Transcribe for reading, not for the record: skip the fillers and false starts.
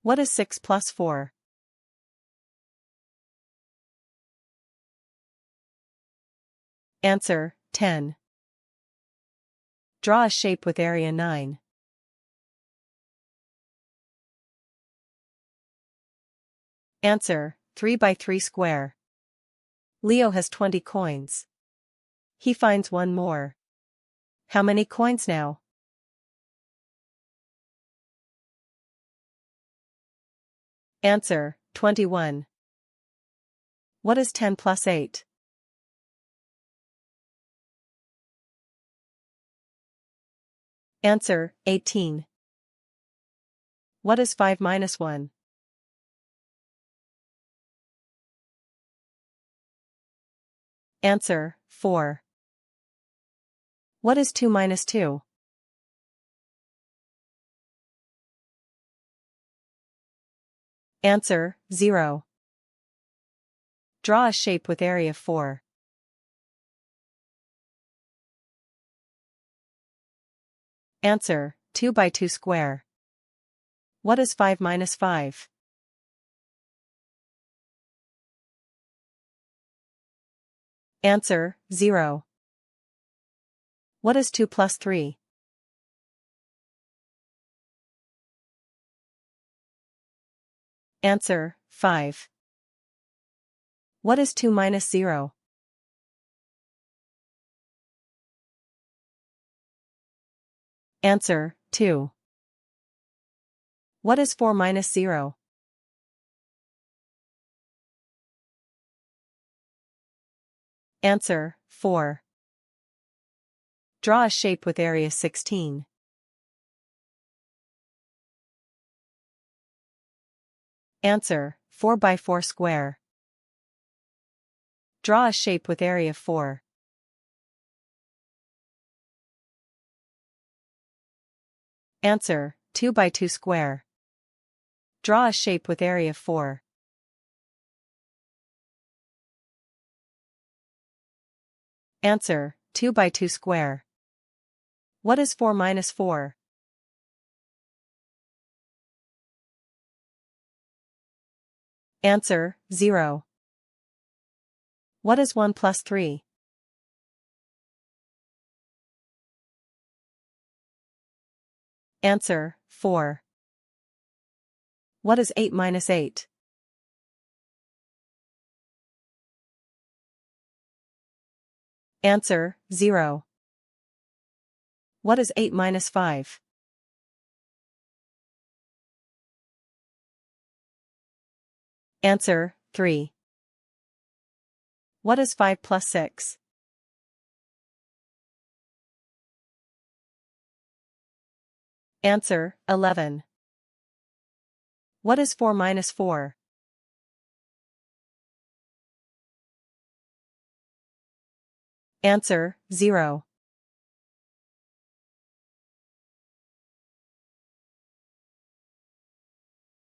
What is 6 plus 4? Answer, 10. Draw a shape with area 9. Answer, 3 by 3 square. Leo has 20 coins. He finds one more. How many coins now? Answer, 21. What is 10 plus 8? Answer, 18. What is 5 minus 1? Answer, 4. What is 2 minus 2? Answer, 0. Draw a shape with area 4. Answer, 2 by 2 square. What is 5 minus 5? Answer, 0. What is 2 plus 3? Answer, 5. What is 2 minus 0? Answer, 2. What is 4 minus 0? Answer, 4. Draw a shape with area 16. Answer, 4 by 4 square. Draw a shape with area 4. Answer, 2 by 2 square. Draw a shape with area 4. Answer, 2 by 2 square. What is 4 minus 4? Answer, 0. What is 1 plus 3? Answer, 4. What is 8 minus 8? Answer, 0. What is 8 minus 5? Answer, 3. What is 5 plus 6? Answer, 11. What is 4 minus 4? Answer, 0.